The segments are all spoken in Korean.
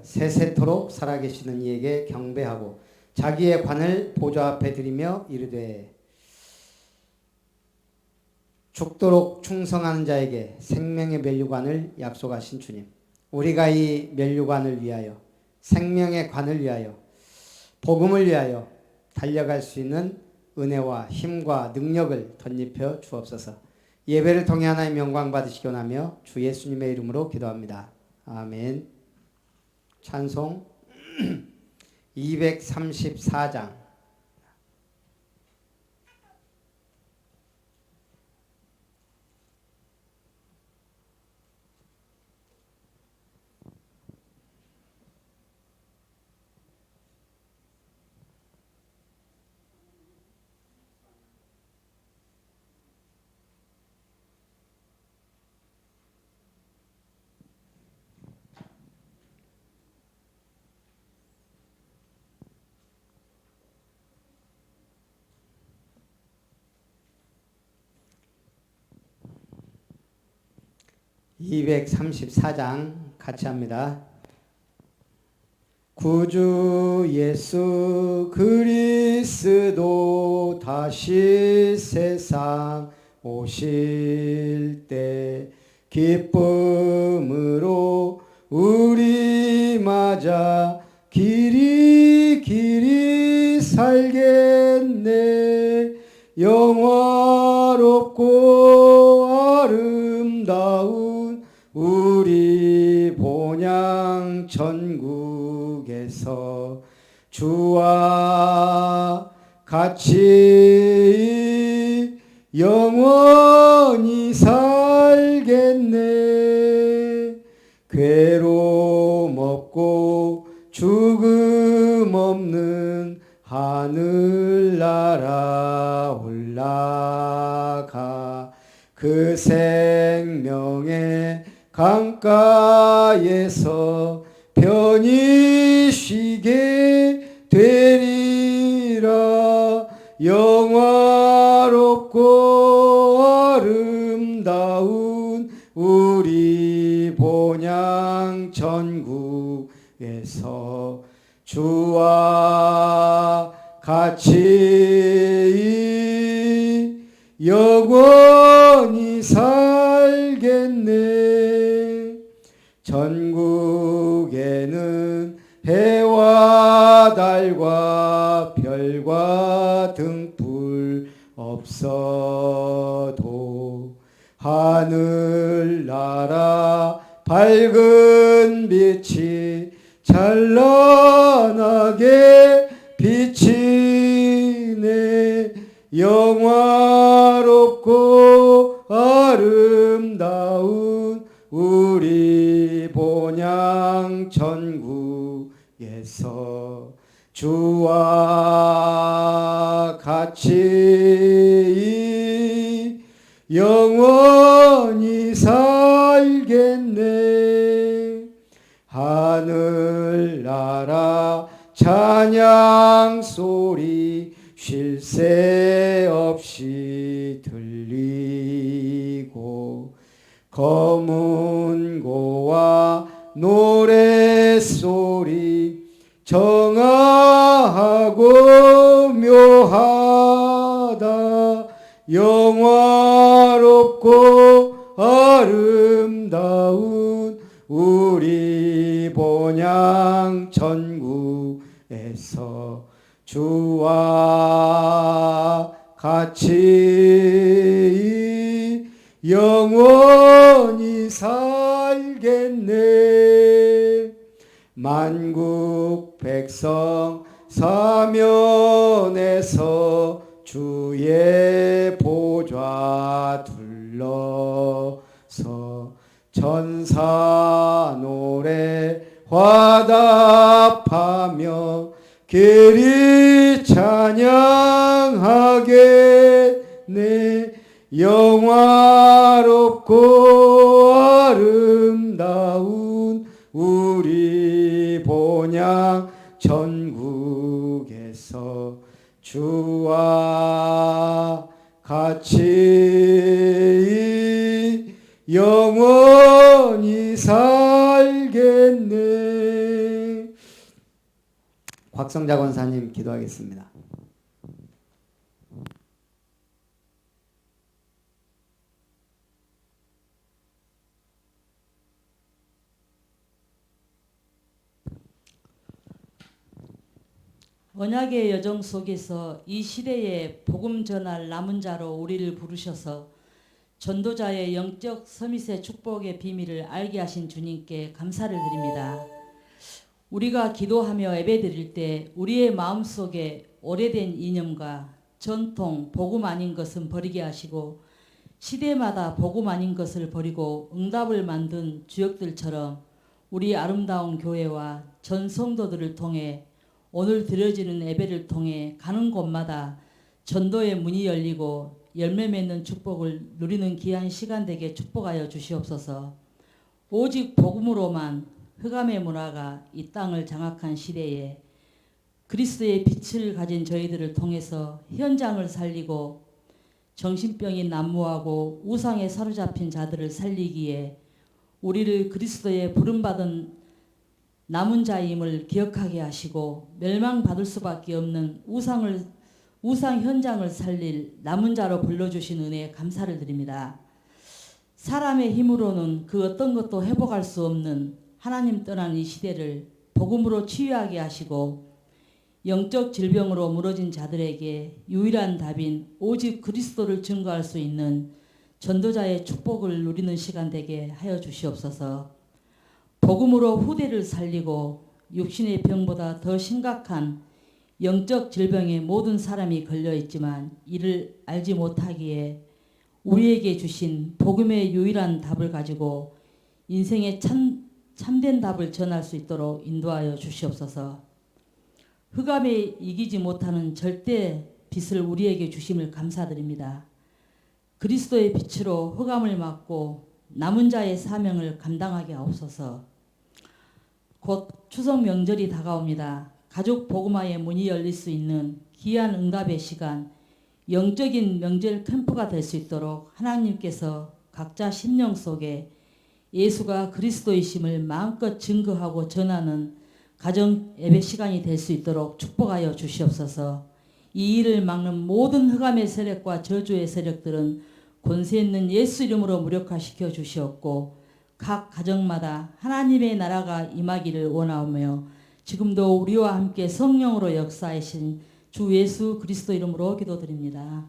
세세토록 살아계시는 이에게 경배하고 자기의 관을 보좌 앞에 드리며 이르되 죽도록 충성하는 자에게 생명의 면류관을 약속하신 주님, 우리가 이 면류관을 위하여 생명의 관을 위하여 복음을 위하여 달려갈 수 있는 은혜와 힘과 능력을 덧입혀 주옵소서. 예배를 통해 하나님의 영광 받으시기 원하며 주 예수님의 이름으로 기도합니다. 아멘. 찬송 234장. (234장) 같이 합니다. 구주 예수 그리스도 다시 세상 오실 때 기쁨으로 우리 맞아 길이 살겠네. 영화롭고 아름다운 우리 본향 천국에서 주와 같이 영원히 살겠네. 괴로움 없고 죽음 없는 하늘나라 올라가 그 생명의 강가에서 편히 쉬게 되리라. 영화롭고 아름다운 우리 본향 천국에서 주와 같이 영원히 살겠네. 천국에는 해와 달과 별과 등불 없어도 하늘나라 밝은 빛이 찬란하게 비치네. 영화롭고 아름다운 우리 본향 천국에서 주와 같이 영원히 살겠네. 하늘나라 찬양 소리 쉴 새 없이 들리고 검은 고와 노랫소리 정아하고 묘하다. 영화롭고 아름다운 우리 본향 천국에서 주와 같이 영원히 살겠네. 만국 백성 사면에서 주의 보좌 둘러서 천사 노래 화답하며 길이 찬양하겠네. 영화롭고 아름다운 우리 본향 천국에서 주와 같이 영원히 살 알겠네. 곽성자 권사님 기도하겠습니다. 언약의 여정 속에서 이 시대에 복음 전할 남은 자로 우리를 부르셔서 전도자의 영적 서밋의 축복의 비밀을 알게 하신 주님께 감사를 드립니다. 우리가 기도하며 예배드릴 때 우리의 마음속에 오래된 이념과 전통, 복음 아닌 것은 버리게 하시고 시대마다 복음 아닌 것을 버리고 응답을 만든 주역들처럼 우리 아름다운 교회와 전 성도들을 통해 오늘 드려지는 예배를 통해 가는 곳마다 전도의 문이 열리고 열매 맺는 축복을 누리는 귀한 시간 되게 축복하여 주시옵소서. 오직 복음으로만 흑암의 문화가 이 땅을 장악한 시대에 그리스도의 빛을 가진 저희들을 통해서 현장을 살리고 정신병이 난무하고 우상에 사로잡힌 자들을 살리기에 우리를 그리스도의 부름받은 남은 자임을 기억하게 하시고 멸망받을 수밖에 없는 우상 현장을 살릴 남은 자로 불러주신 은혜에 감사를 드립니다. 사람의 힘으로는 그 어떤 것도 회복할 수 없는 하나님 떠난 이 시대를 복음으로 치유하게 하시고 영적 질병으로 무너진 자들에게 유일한 답인 오직 그리스도를 증거할 수 있는 전도자의 축복을 누리는 시간 되게 하여 주시옵소서. 복음으로 후대를 살리고 육신의 병보다 더 심각한 영적 질병에 모든 사람이 걸려 있지만 이를 알지 못하기에 우리에게 주신 복음의 유일한 답을 가지고 인생의 참된 답을 전할 수 있도록 인도하여 주시옵소서. 흑암에 이기지 못하는 절대 빛을 우리에게 주심을 감사드립니다. 그리스도의 빛으로 흑암을 막고 남은 자의 사명을 감당하게 하옵소서. 곧 추석 명절이 다가옵니다. 가족 복음화의 문이 열릴 수 있는 귀한 응답의 시간, 영적인 명절 캠프가 될 수 있도록 하나님께서 각자 심령 속에 예수가 그리스도이심을 마음껏 증거하고 전하는 가정 예배 시간이 될 수 있도록 축복하여 주시옵소서. 이 일을 막는 모든 흑암의 세력과 저주의 세력들은 권세 있는 예수 이름으로 무력화시켜 주시옵고 각 가정마다 하나님의 나라가 임하기를 원하오며 지금도 우리와 함께 성령으로 역사하신 주 예수 그리스도 이름으로 기도드립니다.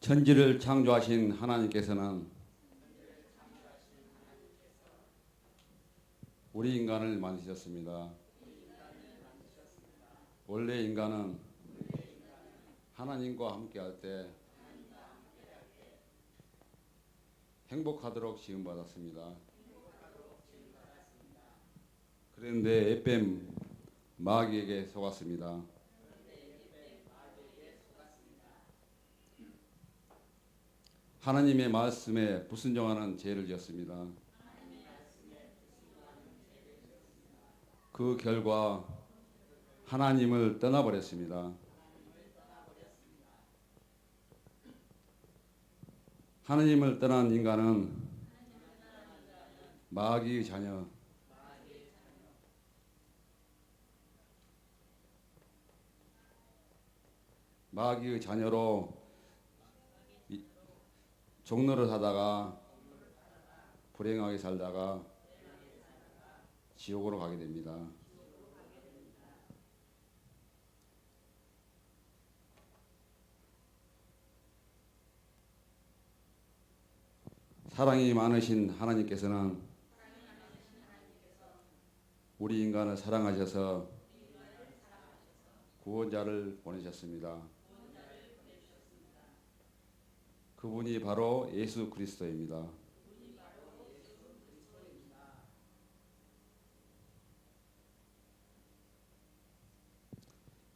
천지를 창조하신 하나님께서는 우리 인간을 만드셨습니다. 원래 인간은 하나님과 함께할 때 행복하도록 지음받았습니다. 그런데 에뱀 마귀에게 속았습니다. 하나님의 말씀에 불순종하는 죄를 지었습니다. 그 결과 하나님을 떠나버렸습니다. 하나님을 떠난 인간은 마귀의 자녀, 마귀의 자녀로 종로를 하다가 불행하게 살다가 지옥으로 가게 됩니다. 사랑이 많으신 하나님께서는 우리 인간을 사랑하셔서 구원자를 보내셨습니다. 그분이 바로 예수 그리스도입니다.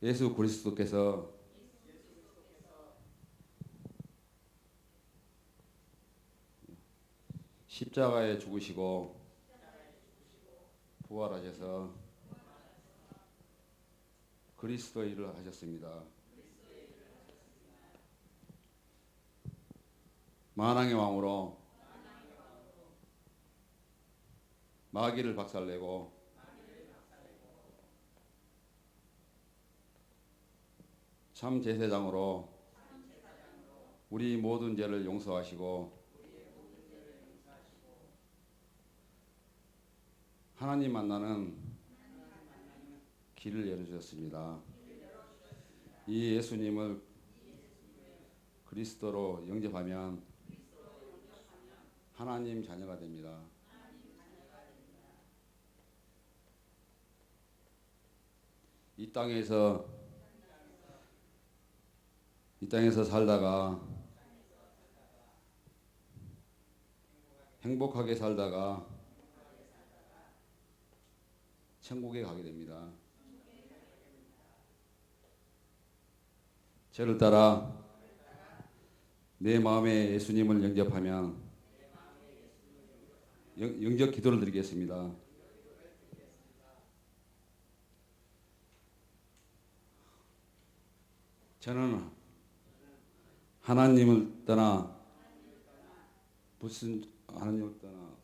예수 그리스도께서 십자가에 죽으시고 부활하셔서 그리스도의 일을 하셨습니다. 만왕의 왕으로 마귀를 박살내고 참 제사장으로 우리 모든 죄를 용서하시고 하나님 만나는 길을 열어주셨습니다. 이 예수님을 그리스도로 영접하면 하나님 자녀가 됩니다. 이 땅에서 살다가 행복하게 살다가 천국에 가게 됩니다. 저를 따라 내 마음에 예수님을 영접하면 영접 기도를 드리겠습니다. 저는 하나님을 떠나 무슨 하나님을 떠나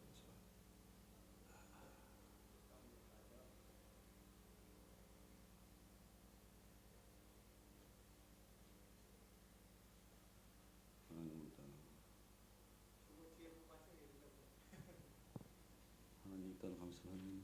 하나님 떠나 감사합니다.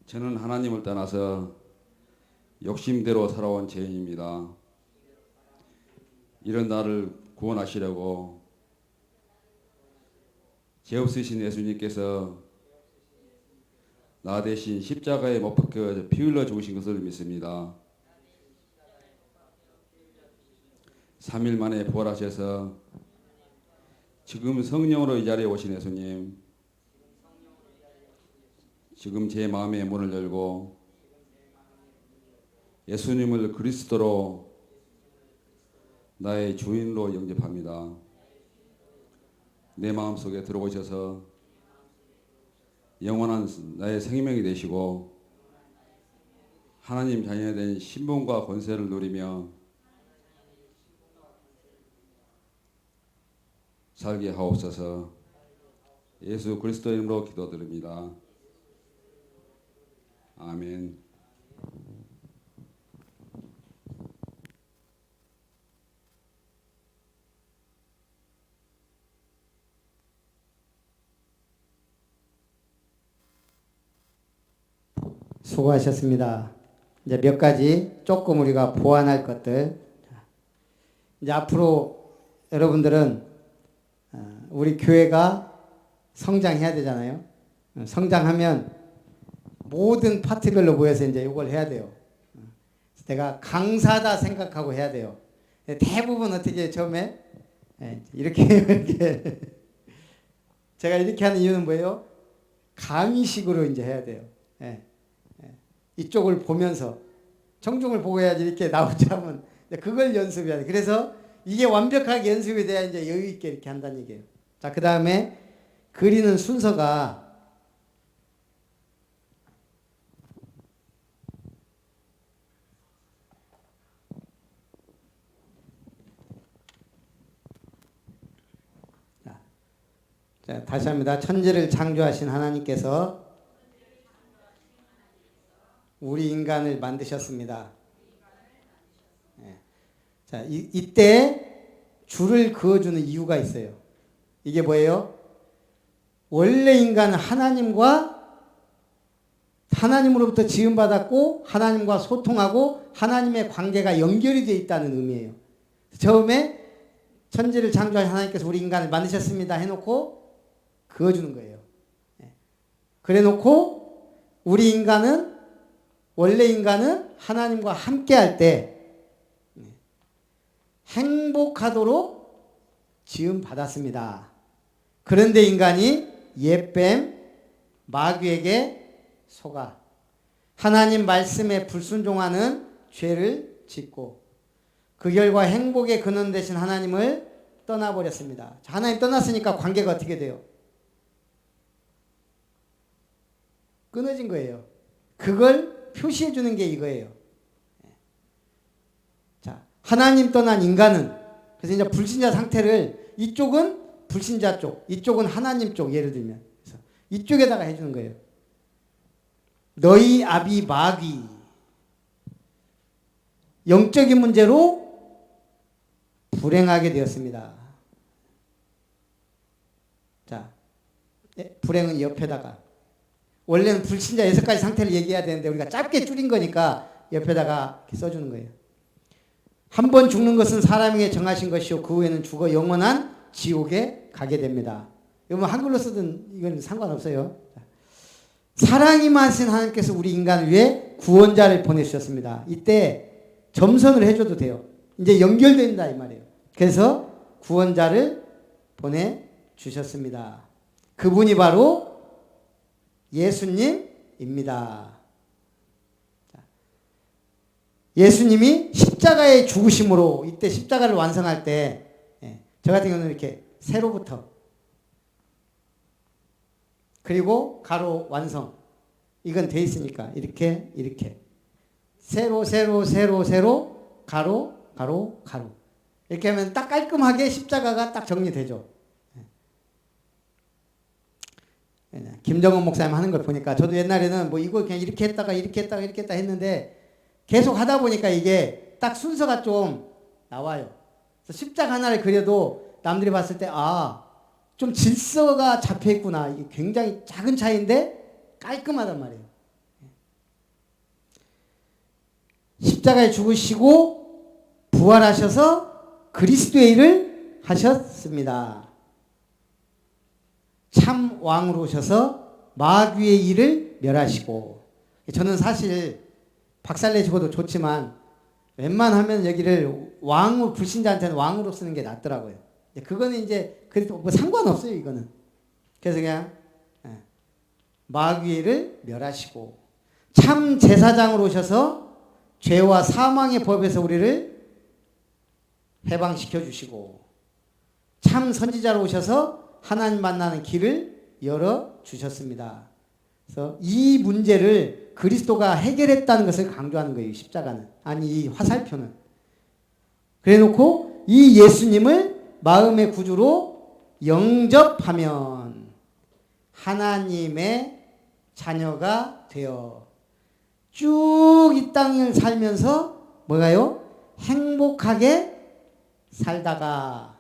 저는 하나님을 떠나서 욕심대로 살아온 죄인입니다. 이런 나를 구원하시려고 죄 없으신 예수님께서 나 대신 십자가에 못 박혀 피 흘려 죽으신 것을 믿습니다. 3일 만에 부활하셔서 지금 성령으로 이 자리에 오신 예수님, 지금 제 마음의 문을 열고 예수님을 그리스도로 나의 주인으로 영접합니다. 내 마음속에 들어오셔서 영원한 나의 생명이 되시고 하나님 자녀에 대한 신분과 권세를 누리며 살게 하옵소서. 예수 그리스도 이름으로 기도드립니다. 아멘. 수고하셨습니다. 이제 몇 가지 조금 우리가 보완할 것들. 이제 앞으로 여러분들은 우리 교회가 성장해야 되잖아요. 성장하면 모든 파트별로 모여서 이제 이걸 해야 돼요. 내가 강사다 생각하고 해야 돼요. 대부분 어떻게 처음에 이렇게 이렇게 제가 이렇게 하는 이유는 뭐예요? 강의식으로 이제 해야 돼요. 이쪽을 보면서 청중을 보고 해야지 이렇게 나오지 않으면 그걸 연습해야 돼. 그래서 이게 완벽하게 연습이 돼야 이제 여유 있게 이렇게 한다는 얘기예요. 자, 그 다음에 그리는 순서가 자, 다시 합니다. 천지를 창조하신 하나님께서 우리 인간을 만드셨습니다. 예. 자, 이때 줄을 그어주는 이유가 있어요. 이게 뭐예요? 원래 인간은 하나님으로부터 지음받았고 하나님과 소통하고 하나님의 관계가 연결이 되어 있다는 의미예요. 처음에 천지를 창조하신 하나님께서 우리 인간을 만드셨습니다 해놓고 그어주는 거예요. 그래 놓고 원래 인간은 하나님과 함께 할 때 행복하도록 지음받았습니다. 그런데 인간이 옛뱀 마귀에게 속아 하나님 말씀에 불순종하는 죄를 짓고 그 결과 행복의 근원 되신 하나님을 떠나버렸습니다. 하나님 떠났으니까 관계가 어떻게 돼요? 끊어진 거예요. 그걸 표시해 주는 게 이거예요. 자, 하나님 떠난 인간은 그래서 이제 불신자 상태를 이쪽은 불신자 쪽, 이쪽은 하나님 쪽 예를 들면 그래서 이쪽에다가 해주는 거예요. 너희 아비 마귀 영적인 문제로 불행하게 되었습니다. 자, 불행은 옆에다가 원래는 불신자 6가지 상태를 얘기해야 되는데 우리가 짧게 줄인 거니까 옆에다가 이렇게 써주는 거예요. 한 번 죽는 것은 사람에게 정하신 것이요 그 후에는 죽어 영원한 지옥에 가게 됩니다. 이건 한글로 쓰든 이건 상관없어요. 사랑이 많으신 하나님께서 우리 인간을 위해 구원자를 보내주셨습니다. 이때 점선을 해줘도 돼요. 이제 연결된다 이 말이에요. 그래서 구원자를 보내주셨습니다. 그분이 바로 예수님입니다. 예수님이 십자가의 죽으심으로 이때 십자가를 완성할 때 저 같은 경우는 이렇게 세로부터 그리고 가로 완성 이건 돼 있으니까 이렇게 세로 가로 이렇게 하면 딱 깔끔하게 십자가가 딱 정리되죠. 김정은 목사님 하는 걸 보니까 저도 옛날에는 뭐 이거 그냥 이렇게 했다가 했는데 계속 하다 보니까 이게 딱 순서가 좀 나와요. 그래서 십자가 하나를 그려도 남들이 봤을 때 좀 질서가 잡혀 있구나. 이게 굉장히 작은 차이인데 깔끔하단 말이에요. 십자가에 죽으시고 부활하셔서 그리스도의 일을 하셨습니다. 참 왕으로 오셔서 마귀의 일을 멸하시고 저는 사실 박살내시고도 좋지만 웬만하면 여기를 왕으로 불신자한테는 왕으로 쓰는 게 낫더라고요. 그거는 이제 그래도 뭐 상관없어요 이거는. 그래서 그냥 마귀의 일을 멸하시고 참 제사장으로 오셔서 죄와 사망의 법에서 우리를 해방시켜 주시고 참 선지자로 오셔서 하나님 만나는 길을 열어주셨습니다. 그래서 이 문제를 그리스도가 해결했다는 것을 강조하는 거예요. 십자가는. 아니 이 화살표는. 그래 놓고 이 예수님을 마음의 구주로 영접하면 하나님의 자녀가 되어 쭉 이 땅을 살면서 뭐가요? 행복하게 살다가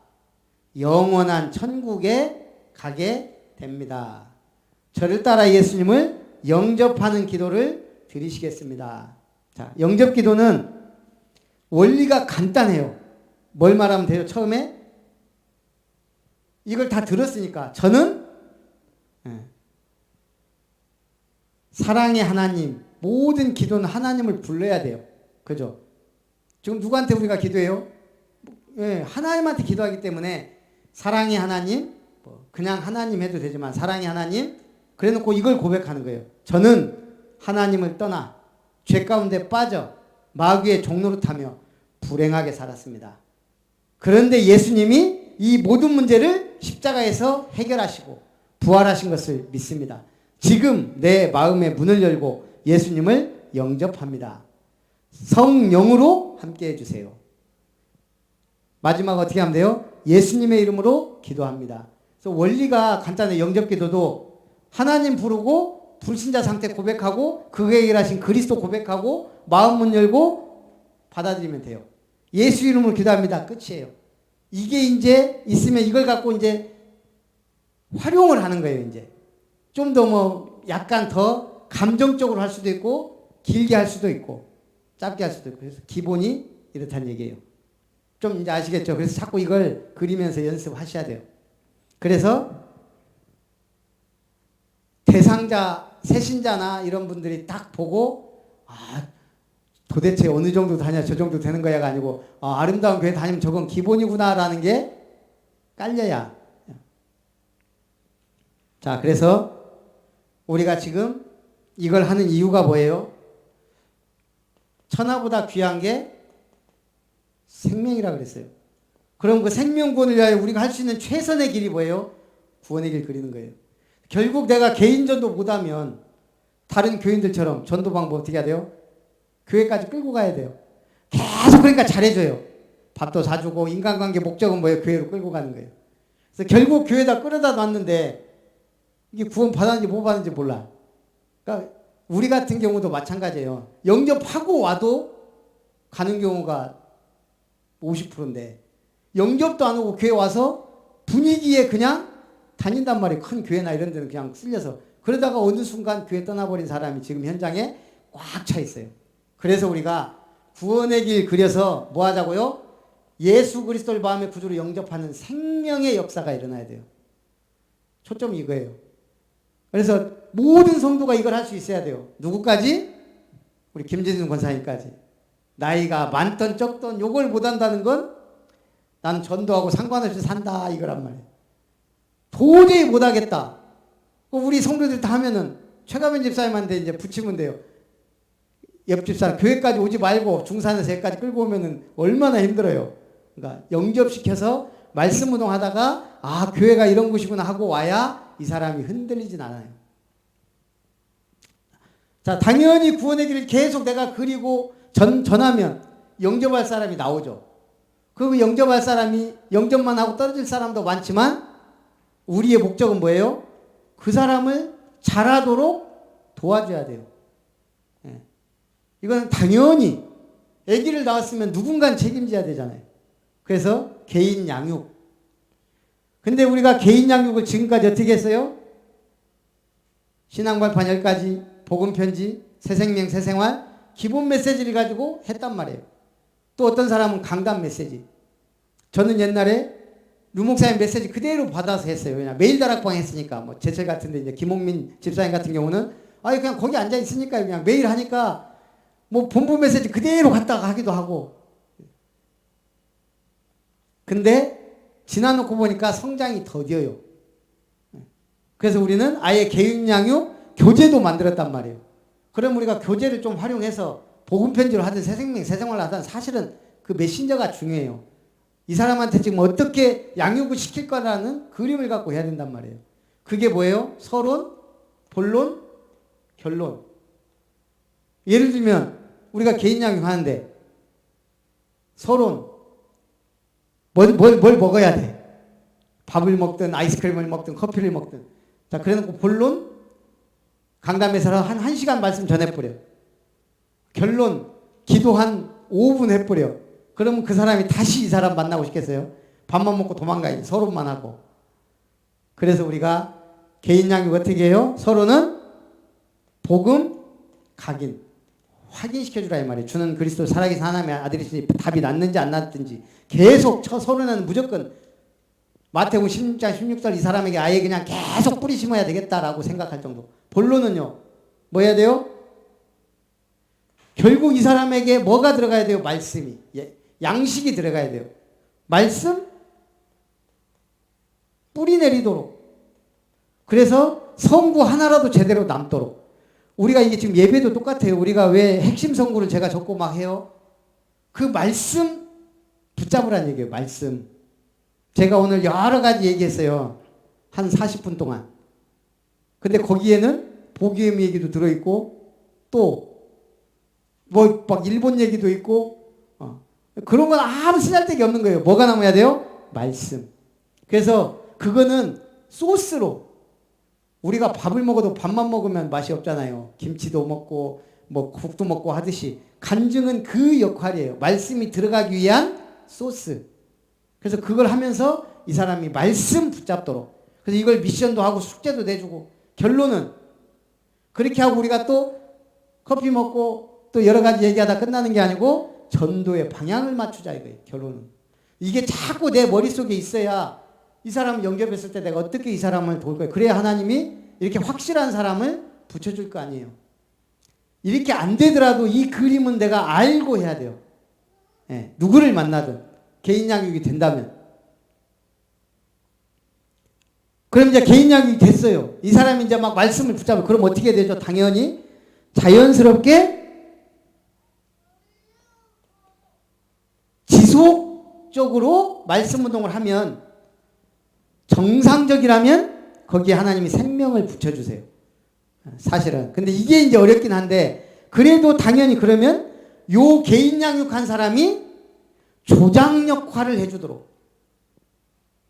영원한 천국에 가게 됩니다. 저를 따라 예수님을 영접하는 기도를 드리시겠습니다. 자, 영접 기도는 원리가 간단해요. 뭘 말하면 돼요? 처음에 이걸 다 들었으니까 저는 사랑의 하나님, 모든 기도는 하나님을 불러야 돼요. 그죠? 지금 누구한테 우리가 기도해요? 하나님한테 기도하기 때문에 사랑의 하나님, 그냥 하나님 해도 되지만 사랑의 하나님, 그래 놓고 이걸 고백하는 거예요. 저는 하나님을 떠나 죄 가운데 빠져 마귀의 종로를 타며 불행하게 살았습니다. 그런데 예수님이 이 모든 문제를 십자가에서 해결하시고 부활하신 것을 믿습니다. 지금 내 마음의 문을 열고 예수님을 영접합니다. 성령으로 함께 해주세요. 마지막 어떻게 하면 돼요? 예수님의 이름으로 기도합니다. 그래서 원리가 간단해. 영접기도도 하나님 부르고 불신자 상태 고백하고 그의 일하신 그리스도 고백하고 마음 문 열고 받아들이면 돼요. 예수 이름으로 기도합니다. 끝이에요. 이게 이제 있으면 이걸 갖고 이제 활용을 하는 거예요. 이제 좀 더 뭐 약간 더 감정적으로 할 수도 있고 길게 할 수도 있고 짧게 할 수도 있고 그래서 기본이 이렇다는 얘기예요. 좀 이제 아시겠죠? 그래서 자꾸 이걸 그리면서 연습하셔야 돼요. 그래서 대상자, 새신자나 이런 분들이 딱 보고 아 도대체 어느 정도 다녀 저 정도 되는 거야가 아니고 아, 아름다운 교회 다니면 저건 기본이구나라는 게 깔려야. 자, 그래서 우리가 지금 이걸 하는 이유가 뭐예요? 천하보다 귀한 게 생명이라 그랬어요. 그럼 그 생명구원을 위하여 우리가 할 수 있는 최선의 길이 뭐예요? 구원의 길 그리는 거예요. 결국 내가 개인 전도 못하면 다른 교인들처럼 전도 방법 어떻게 해야 돼요? 교회까지 끌고 가야 돼요. 계속 그러니까 잘해줘요. 밥도 사주고 인간관계 목적은 뭐예요? 교회로 끌고 가는 거예요. 그래서 결국 교회에다 끌어다 놨는데 이게 구원 받았는지 못 받았는지 몰라. 그러니까 우리 같은 경우도 마찬가지예요. 영접하고 와도 가는 경우가 50%인데 영접도 안 오고 교회 와서 분위기에 그냥 다닌단 말이에요. 큰 교회나 이런 데는 그냥 쓸려서. 그러다가 어느 순간 교회 떠나버린 사람이 지금 현장에 꽉 차 있어요. 그래서 우리가 구원의 길 그려서 뭐 하자고요? 예수 그리스도를 마음의 구주로 영접하는 생명의 역사가 일어나야 돼요. 초점이 이거예요. 그래서 모든 성도가 이걸 할 수 있어야 돼요. 누구까지? 우리 김진순 권사님까지. 나이가 많던 적던 요걸 못한다는 건 나는 전도하고 상관없이 산다 이거란 말이에요. 도저히 못하겠다. 우리 성도들 다 하면은 최가면 집사님한테 이제 붙이면 돼요. 옆집 사람 교회까지 오지 말고 중산에서 여기까지 끌고 오면은 얼마나 힘들어요. 그러니까 영접시켜서 말씀 운동하다가 아 교회가 이런 곳이구나 하고 와야 이 사람이 흔들리진 않아요. 자, 당연히 구원의 길을 계속 내가 그리고 전하면 영접할 사람이 나오죠. 그 영접할 사람이 영접만 하고 떨어질 사람도 많지만 우리의 목적은 뭐예요? 그 사람을 잘하도록 도와줘야 돼요. 예. 이건 당연히 아기를 낳았으면 누군가는 책임져야 되잖아요. 그래서 개인 양육. 근데 우리가 개인 양육을 지금까지 어떻게 했어요? 신앙발판 10가지, 복음편지, 새생명, 새생활, 기본 메시지를 가지고 했단 말이에요. 또 어떤 사람은 강단 메시지. 저는 옛날에 류목사님 메시지 그대로 받아서 했어요. 그냥 매일 다락방 했으니까. 뭐 제철 같은데 이제 김홍민 집사님 같은 경우는 아니 그냥 거기 앉아 있으니까 그냥 매일 하니까 뭐 본부 메시지 그대로 갖다가 하기도 하고. 근데 지나놓고 보니까 성장이 더뎌요. 그래서 우리는 아예 개인 양육 교재도 만들었단 말이에요. 그럼 우리가 교재를 좀 활용해서 복음 편지로 하든 새생명, 새생활을 하든 사실은 그 메신저가 중요해요. 이 사람한테 지금 어떻게 양육을 시킬 거라는 그림을 갖고 해야 된단 말이에요. 그게 뭐예요? 서론, 본론, 결론. 예를 들면 우리가 개인 양육하는데 서론, 뭘 먹어야 돼? 밥을 먹든 아이스크림을 먹든 커피를 먹든. 자, 그래놓고 본론, 강담에서 한 1시간 말씀 전해버려. 결론, 기도 한 5분 해버려. 그러면 그 사람이 다시 이 사람 만나고 싶겠어요? 밥만 먹고 도망가야지. 서론만 하고. 그래서 우리가 개인 양육 어떻게 해요? 서로는 복음, 각인. 확인시켜주라 이 말이에요. 주는 그리스도 살아계신 하나님의 아들이시니 답이 났는지 안 났든지 계속 서론에는 무조건 마태복음 16장 16절 이 사람에게 아예 그냥 계속 뿌리 심어야 되겠다라고 생각할 정도. 본론은요. 뭐 해야 돼요? 결국 이 사람에게 뭐가 들어가야 돼요? 말씀이. 양식이 들어가야 돼요. 말씀? 뿌리 내리도록. 그래서 성구 하나라도 제대로 남도록. 우리가 이게 지금 예배도 똑같아요. 우리가 왜 핵심 성구를 제가 적고 막 해요? 그 말씀 붙잡으라는 얘기예요. 말씀. 제가 오늘 여러 가지 얘기했어요. 한 40분 동안. 근데 거기에는 복음 얘기도 들어있고 또 뭐 막 일본 얘기도 있고 그런 건 아무 쓰잘데기 없는 거예요. 뭐가 남아야 돼요? 말씀. 그래서 그거는 소스로 우리가 밥을 먹어도 밥만 먹으면 맛이 없잖아요. 김치도 먹고 뭐 국도 먹고 하듯이 간증은 그 역할이에요. 말씀이 들어가기 위한 소스. 그래서 그걸 하면서 이 사람이 말씀 붙잡도록. 그래서 이걸 미션도 하고 숙제도 내주고 결론은 그렇게 하고 우리가 또 커피 먹고 또 여러 가지 얘기하다 끝나는 게 아니고 전도의 방향을 맞추자 이거예요. 결론은. 이게 자꾸 내 머릿속에 있어야 이 사람 영접했을 때 내가 어떻게 이 사람을 도울 거예요. 그래야 하나님이 이렇게 확실한 사람을 붙여줄 거 아니에요. 이렇게 안 되더라도 이 그림은 내가 알고 해야 돼요. 예, 누구를 만나든 개인 양육이 된다면. 그럼 이제 개인 양육이 됐어요. 이 사람이 이제 막 말씀을 붙잡아요. 그럼 어떻게 되죠? 당연히 자연스럽게 지속적으로 말씀 운동을 하면 정상적이라면 거기에 하나님이 생명을 붙여주세요. 사실은. 근데 이게 이제 어렵긴 한데 그래도 당연히 그러면 요 개인 양육한 사람이 조장 역할을 해주도록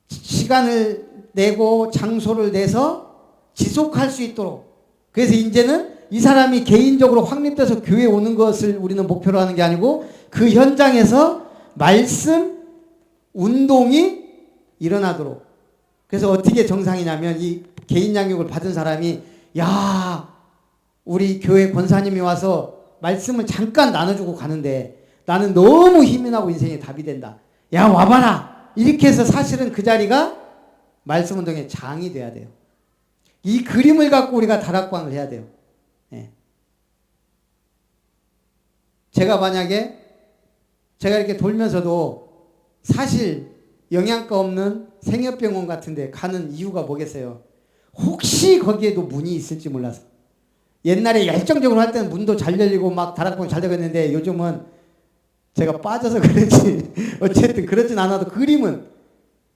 시간을 내고 장소를 내서 지속할 수 있도록. 그래서 이제는 이 사람이 개인적으로 확립돼서 교회에 오는 것을 우리는 목표로 하는 게 아니고 그 현장에서 말씀 운동이 일어나도록. 그래서 어떻게 정상이냐면 이 개인 양육을 받은 사람이 야 우리 교회 권사님이 와서 말씀을 잠깐 나눠주고 가는데 나는 너무 힘이 나고 인생에 답이 된다. 야 와봐라. 이렇게 해서 사실은 그 자리가 말씀 운동의 장이 돼야 돼요. 이 그림을 갖고 우리가 다락방을 해야 돼요. 예. 제가 만약에 제가 이렇게 돌면서도 사실 영양가 없는 생협병원 같은 데 가는 이유가 뭐겠어요? 혹시 거기에도 문이 있을지 몰라서. 옛날에 열정적으로 할 때는 문도 잘 열리고 막 다락방 잘 되겠는데 요즘은 제가 빠져서 그런지 어쨌든 그렇진 않아도 그림은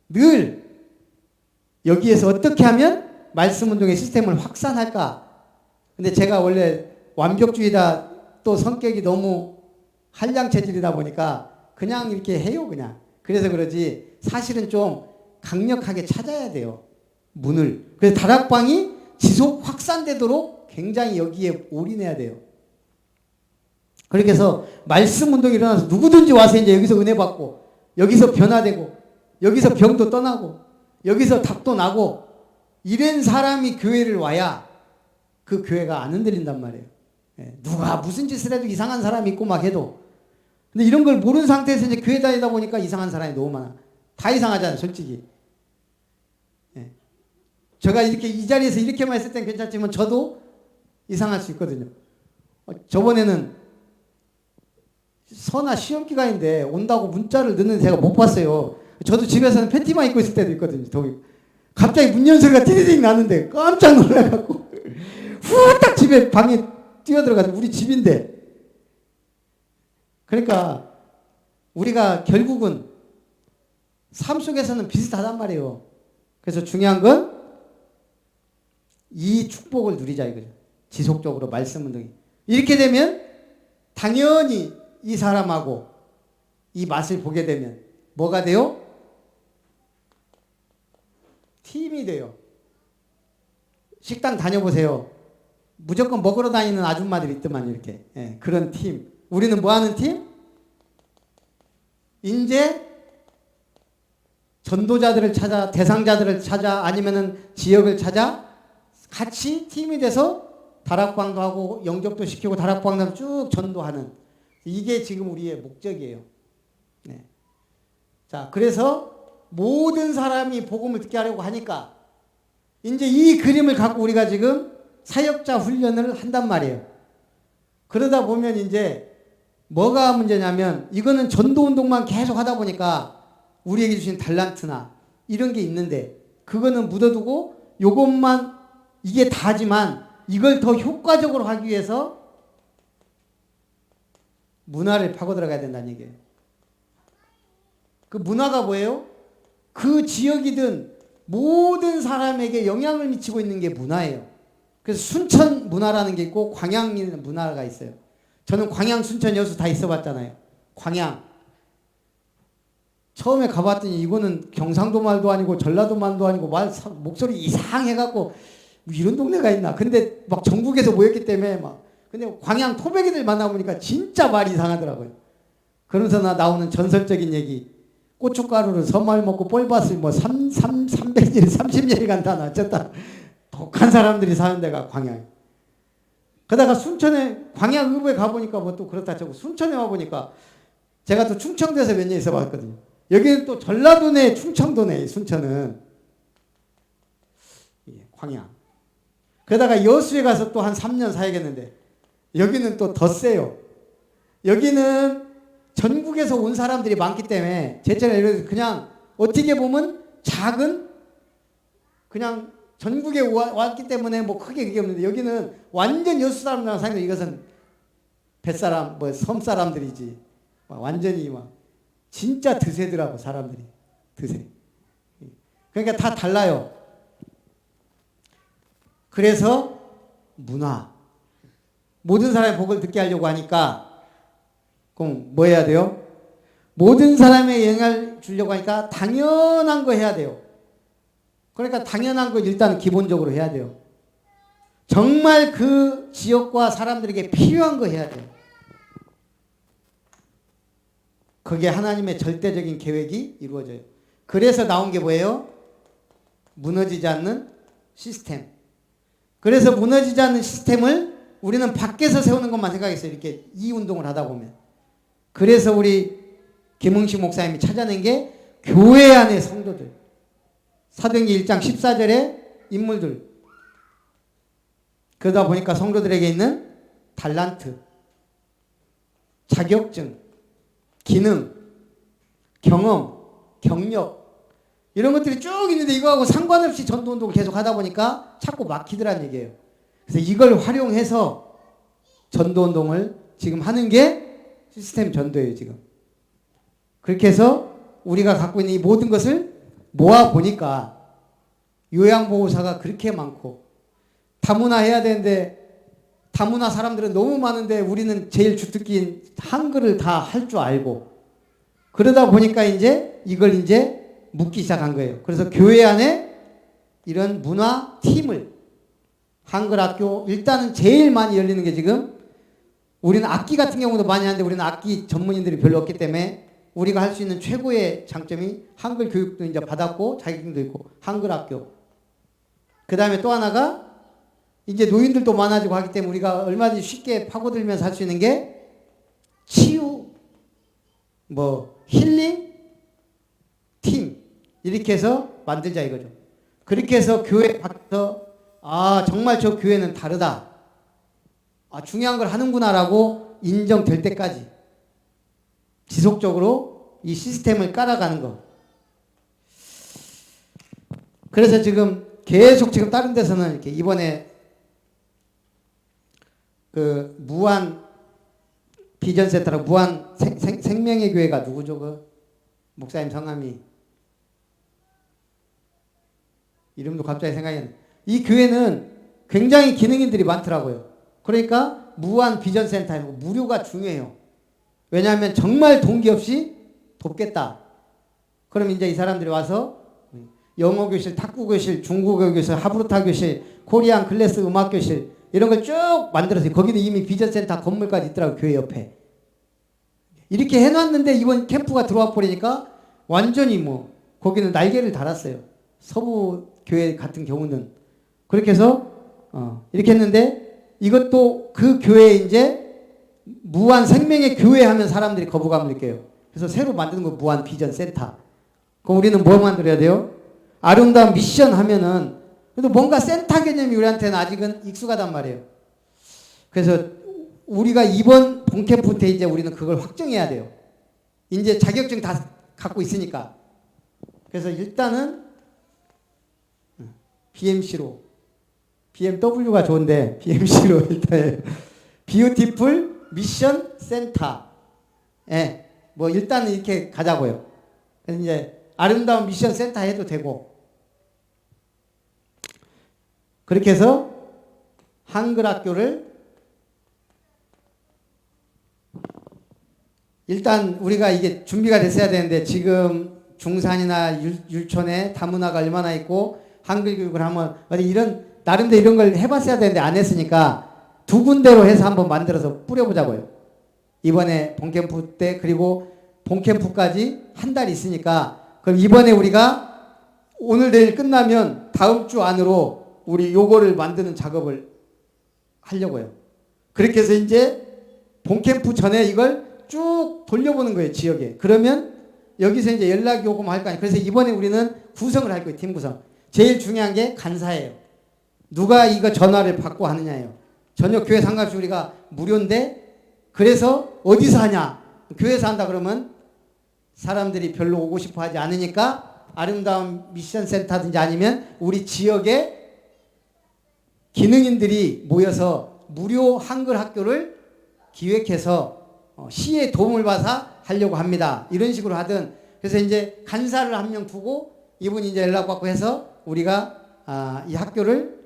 늘 여기에서 어떻게 하면 말씀 운동의 시스템을 확산할까. 근데 제가 원래 완벽주의다 또 성격이 너무 한량 체질이다 보니까 그냥 이렇게 해요 그냥. 그래서 그러지 사실은 좀 강력하게 찾아야 돼요. 문을. 그래서 다락방이 지속 확산되도록 굉장히 여기에 올인해야 돼요. 그렇게 해서 말씀 운동이 일어나서 누구든지 와서 이제 여기서 은혜 받고 여기서 변화되고 여기서 병도 떠나고 여기서 답도 나고 이런 사람이 교회를 와야 그 교회가 안 흔들린단 말이에요. 누가 무슨 짓을 해도 이상한 사람이 있고 막 해도. 근데 이런 걸 모르는 상태에서 이제 교회 다니다 보니까 이상한 사람이 너무 많아. 다 이상하잖아요, 솔직히. 제가 이렇게 이 자리에서 이렇게만 했을 땐 괜찮지만 저도 이상할 수 있거든요. 저번에는 설나 시험 기간인데 온다고 문자를 넣는데 제가 못 봤어요. 저도 집에서는 팬티만 입고 있을 때도 있거든요. 갑자기 문 연 소리가 띠리딩 나는데 깜짝 놀라갖고 후딱 집에 방에 뛰어들어가서 우리 집인데. 그러니까 우리가 결국은 삶 속에서는 비슷하단 말이에요. 그래서 중요한 건 이 축복을 누리자 이거죠. 지속적으로 말씀 운동이. 이렇게 되면 당연히 이 사람하고 이 맛을 보게 되면 뭐가 돼요? 팀이 돼요. 식당 다녀보세요. 무조건 먹으러 다니는 아줌마들이 있더만 이렇게. 그런 팀. 우리는 뭐 하는 팀? 이제 전도자들을 찾아, 대상자들을 찾아, 아니면은 지역을 찾아 같이 팀이 돼서 다락방도 하고 영접도 시키고 다락방도 쭉 전도하는 이게 지금 우리의 목적이에요. 네. 자, 그래서 모든 사람이 복음을 듣게 하려고 하니까 이제 이 그림을 갖고 우리가 지금 사역자 훈련을 한단 말이에요. 그러다 보면 이제 뭐가 문제냐면 이거는 전도 운동만 계속 하다 보니까 우리에게 주신 달란트나 이런 게 있는데 그거는 묻어두고 요것만 이게 다지만 이걸 더 효과적으로 하기 위해서 문화를 파고 들어가야 된다는 얘기예요. 그 문화가 뭐예요? 그 지역이든 모든 사람에게 영향을 미치고 있는 게 문화예요. 그래서 순천 문화라는 게 있고 광양 문화가 있어요. 저는 광양, 순천, 여수 다 있어 봤잖아요. 광양. 처음에 가봤더니 이거는 경상도 말도 아니고 전라도 말도 아니고 목소리 이상해갖고 뭐 이런 동네가 있나. 근데 막 전국에서 모였기 때문에 막 근데 광양 토백이들 만나보니까 진짜 말이 이상하더라고요. 그러면서 나오는 전설적인 얘기. 고춧가루를 서말 먹고 뻘밭을 뭐 300일, 30일간 다 놨었다. 독한 사람들이 사는 데가 광양. 그러다가 순천에 광양읍에 가보니까 뭐 또 그렇다 저고 순천에 와보니까 제가 또 충청도에서 몇 년 있어 봤거든요. 여기는 또 전라도네 충청도네 순천은. 광양. 그러다가 여수에 가서 또 한 3년 살겠는데 여기는 또 더 세요. 여기는 전국에서 온 사람들이 많기 때문에 제처럼 그냥 어떻게 보면 작은 그냥 전국에 왔기 때문에 뭐 크게 그게 없는데 여기는 완전 여수 사람들랑 사는데 이것은 뱃사람 뭐 섬사람들이지 완전히 막 진짜 드세더라고 사람들이 드세. 그러니까 다 달라요. 그래서 문화 모든 사람의 복을 듣게 하려고 하니까 그럼 뭐 해야 돼요? 모든 사람의 영향을 주려고 하니까 당연한 거 해야 돼요. 그러니까 당연한 거 일단 기본적으로 해야 돼요. 정말 그 지역과 사람들에게 필요한 거 해야 돼요. 그게 하나님의 절대적인 계획이 이루어져요. 그래서 나온 게 뭐예요? 무너지지 않는 시스템. 그래서 무너지지 않는 시스템을 우리는 밖에서 세우는 것만 생각했어요. 이렇게 이 운동을 하다 보면. 그래서 우리 김흥식 목사님이 찾아낸 게 교회 안의 성도들. 사도행전 1장 14절의 인물들. 그러다 보니까 성도들에게 있는 달란트, 자격증, 기능, 경험, 경력 이런 것들이 쭉 있는데 이거하고 상관없이 전도운동을 계속 하다 보니까 자꾸 막히더란 얘기예요. 그래서 이걸 활용해서 전도운동을 지금 하는 게 시스템 전도예요 지금. 그렇게 해서 우리가 갖고 있는 이 모든 것을 모아보니까 요양보호사가 그렇게 많고 다문화 해야 되는데 다문화 사람들은 너무 많은데 우리는 제일 주특기인 한글을 다 할 줄 알고 그러다 보니까 이제 이걸 이제 묻기 시작한 거예요. 그래서 교회 안에 이런 문화 팀을 한글 학교 일단은 제일 많이 열리는 게 지금 우리는 악기 같은 경우도 많이 하는데 우리는 악기 전문인들이 별로 없기 때문에 우리가 할 수 있는 최고의 장점이 한글 교육도 이제 받았고 자격증도 있고 한글 학교. 그 다음에 또 하나가 이제 노인들도 많아지고 하기 때문에 우리가 얼마든지 쉽게 파고들면서 할 수 있는 게 치유, 뭐 힐링 팀 이렇게 해서 만들자 이거죠. 그렇게 해서 교회 밖에서 아 정말 저 교회는 다르다. 아, 중요한 걸 하는구나라고 인정될 때까지 지속적으로 이 시스템을 깔아가는 거. 그래서 지금 계속 지금 다른 데서는 이렇게 이번에 그 무한 비전센터라고 무한 생명의 교회가 누구죠? 그 목사님 성함이 이름도 갑자기 생각이 안 나요. 이 교회는 굉장히 기능인들이 많더라고요. 그러니까 무한 비전센터에 무료가 중요해요. 왜냐하면 정말 동기 없이 돕겠다. 그럼 이제 이 사람들이 와서 영어 교실, 탁구 교실, 중국어 교실, 하브루타 교실, 코리안 클래스 음악 교실 이런 걸 쭉 만들었어요. 거기도 이미 비전센터 건물까지 있더라고요. 교회 옆에. 이렇게 해놨는데 이번 캠프가 들어와 버리니까 완전히 뭐 거기는 날개를 달았어요. 서부 교회 같은 경우는. 그렇게 해서 이렇게 했는데 이것도 그 교회에 이제 무한 생명의 교회 하면 사람들이 거부감을 느껴요. 그래서 새로 만드는 거 무한 비전 센터. 그럼 우리는 뭐 만들어야 돼요? 아름다운 미션 하면은 그래도 뭔가 센터 개념이 우리한테는 아직은 익숙하단 말이에요. 그래서 우리가 이번 본캠프 때 이제 우리는 그걸 확정해야 돼요. 이제 자격증 다 갖고 있으니까. 그래서 일단은 BMC로 BMW가 좋은데 BMC로 일단 비유티풀 미션 센터. 예. 뭐 일단은 이렇게 가자고요. 그래서 이제 아름다운 미션 센터 해도 되고. 그렇게 해서 한글 학교를 일단 우리가 이게 준비가 됐어야 되는데 지금 중산이나 율촌에 다문화가 얼마나 있고 한글 교육을 하면 어디 이런 나름대로 이런 걸 해봤어야 되는데 안 했으니까 두 군데로 해서 한번 만들어서 뿌려보자고요. 이번에 본캠프 때 그리고 본캠프까지 한 달 있으니까 그럼 이번에 우리가 오늘 내일 끝나면 다음 주 안으로 우리 요거를 만드는 작업을 하려고요. 그렇게 해서 이제 본캠프 전에 이걸 쭉 돌려보는 거예요, 지역에. 그러면 여기서 이제 연락이 오고 뭐 할 거 아니에요. 그래서 이번에 우리는 구성을 할 거예요, 팀 구성. 제일 중요한 게 간사예요. 누가 이거 전화를 받고 하느냐예요. 전혀 교회 상관없이 우리가 무료인데 그래서 어디서 하냐? 교회에서 한다 그러면 사람들이 별로 오고 싶어 하지 않으니까 아름다운 미션 센터든지 아니면 우리 지역에 기능인들이 모여서 무료 한글 학교를 기획해서 시의 도움을 받아서 하려고 합니다. 이런 식으로 하든 그래서 이제 간사를 한 명 두고 이분이 이제 연락받고 해서 우리가 이 학교를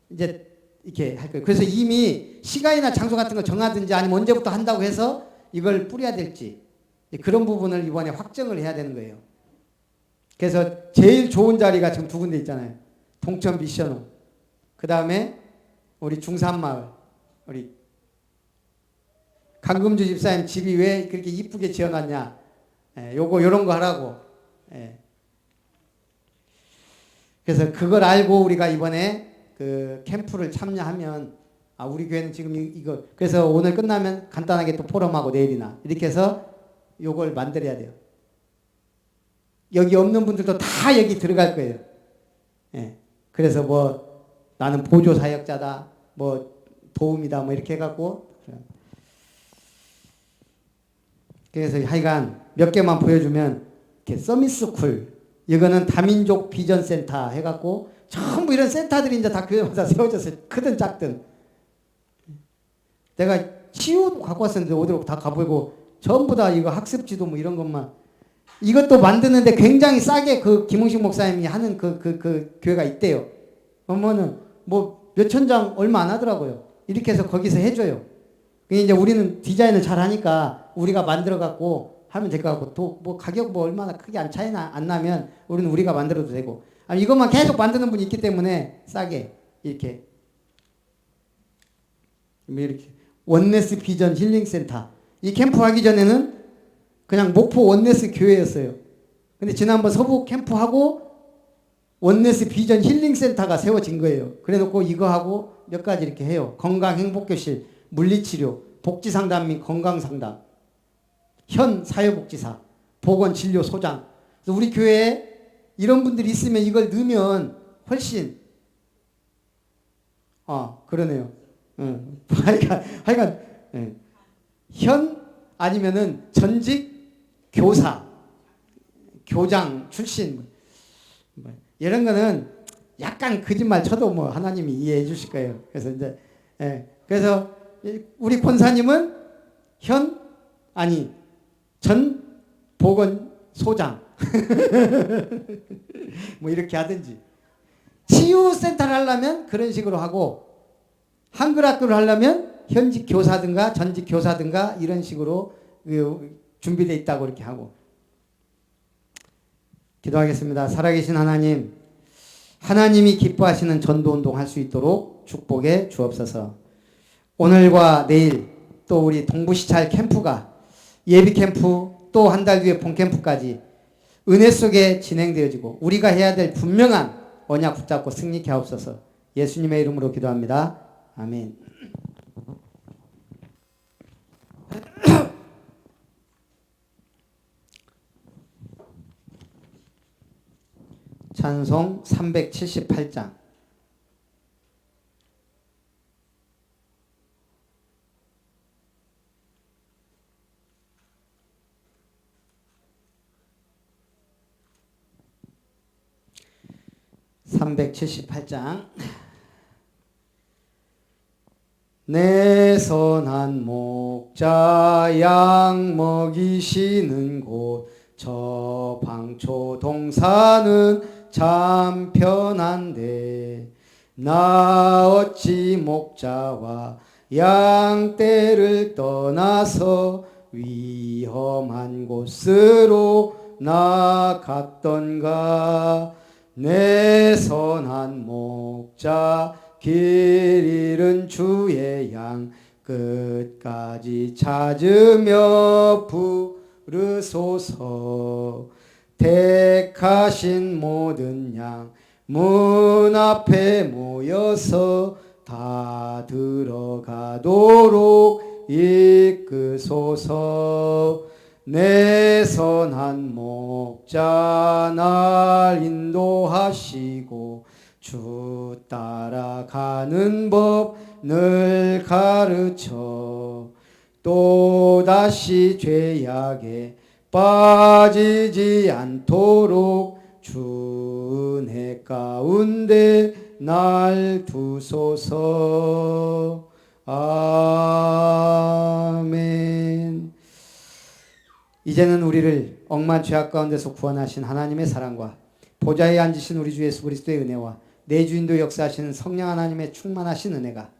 이제 이렇게 할 거예요. 그래서 이미 시간이나 장소 같은 거 정하든지 아니면 언제부터 한다고 해서 이걸 뿌려야 될지 그런 부분을 이번에 확정을 해야 되는 거예요. 그래서 제일 좋은 자리가 지금 두 군데 있잖아요. 동천 미션홈. 그 다음에 우리 중산마을. 우리 강금주 집사님 집이 왜 그렇게 이쁘게 지어놨냐. 요런 거 하라고. 그래서 그걸 알고 우리가 이번에 그 캠프를 참여하면 우리 교회는 지금 이거 그래서 오늘 끝나면 간단하게 또 포럼하고 내일이나 이렇게 해서 요걸 만들어야 돼요. 여기 없는 분들도 다 여기 들어갈 거예요. 그래서 뭐 나는 보조 사역자다, 뭐 도움이다, 뭐 이렇게 해갖고 그래서 하여간 몇 개만 보여주면 이렇게 서밋스쿨 이거는 다민족 비전센터 해갖고 전부 이런 센터들이 이제 다 교회마다 세워졌어요. 크든 작든. 내가 치유도 갖고 왔었는데 어디로 다 가보고 전부 다 이거 학습지도 뭐 이런 것만 이것도 만드는데 굉장히 싸게 그 김홍식 목사님이 하는 그 교회가 있대요. 그러면은 뭐 몇천 장 얼마 안 하더라고요. 이렇게 해서 거기서 해줘요. 이제 우리는 디자인을 잘 하니까 우리가 만들어 갖고 하면 될 것 같고 또 뭐 가격 뭐 얼마나 크게 차이나 안 나면 우리는 우리가 만들어도 되고 이것만 계속 만드는 분이 있기 때문에 싸게 이렇게 원네스 비전 힐링센터 이 캠프 하기 전에는 그냥 목포 원네스 교회였어요. 근데 지난번 서부 캠프하고 원네스 비전 힐링센터가 세워진 거예요. 그래 놓고 이거 하고 몇 가지 이렇게 해요. 건강 행복교실, 물리치료, 복지상담 및 건강상담, 현 사회복지사, 보건진료소장. 우리 교회에 이런 분들이 있으면 이걸 넣으면 훨씬 그러네요. 하여간 현 아니면은 전직 교사, 교장 출신 이런 거는 약간 거짓말 쳐도 뭐 하나님이 이해해 주실 거예요. 그래서 이제 그래서 우리 권사님은 전 보건소장 뭐 이렇게 하든지 치유센터를 하려면 그런 식으로 하고 한글 학교를 하려면 현직 교사든가 전직 교사든가 이런 식으로 준비되어 있다고 이렇게 하고 기도하겠습니다. 살아계신 하나님, 하나님이 기뻐하시는 전도운동 할 수 있도록 축복해 주옵소서. 오늘과 내일 또 우리 동부시찰 캠프가 예비 캠프 또 한 달 뒤에 본 캠프까지 은혜 속에 진행되어지고 우리가 해야 될 분명한 언약 붙잡고 승리케 하옵소서. 예수님의 이름으로 기도합니다. 아멘. 찬송 378장. 내 선한 목자 양 먹이시는 곳 저 방초 동산은 참 편한데 나 어찌 목자와 양떼를 떠나서 위험한 곳으로 나갔던가. 내 선한 목자 길 잃은 주의 양 끝까지 찾으며 부르소서. 택하신 모든 양 문 앞에 모여서 다 들어가도록 이끄소서. 내 선한 목자 날 인도하시고 주 따라가는 법 늘 가르쳐 또다시 죄악에 빠지지 않도록 주 은혜 가운데 날 두소서. 아멘. 이제는 우리를 억만 죄악 가운데서 구원하신 하나님의 사랑과 보좌에 앉으신 우리 주 예수 그리스도의 은혜와 내 주인도 역사하시는 성령 하나님의 충만하신 은혜가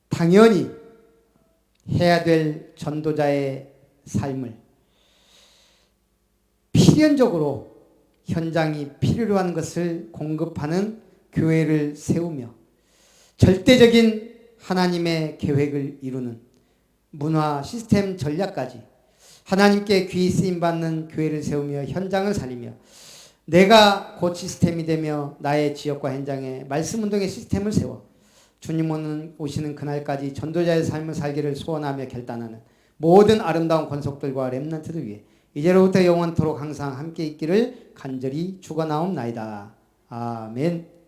당연히 해야 될 전도자의 삶을 필연적으로 현장이 필요로 한 것을 공급하는 교회를 세우며 절대적인 하나님의 계획을 이루는 문화 시스템 전략까지 하나님께 귀히 쓰임받는 교회를 세우며 현장을 살리며 내가 곧 시스템이 되며 나의 지역과 현장에 말씀운동의 시스템을 세워 주님 오시는 그날까지 전도자의 삶을 살기를 소원하며 결단하는 모든 아름다운 권속들과 렘넌트들 위해 이제로부터 영원토록 항상 함께 있기를 간절히 축원하옵나이다. 아멘.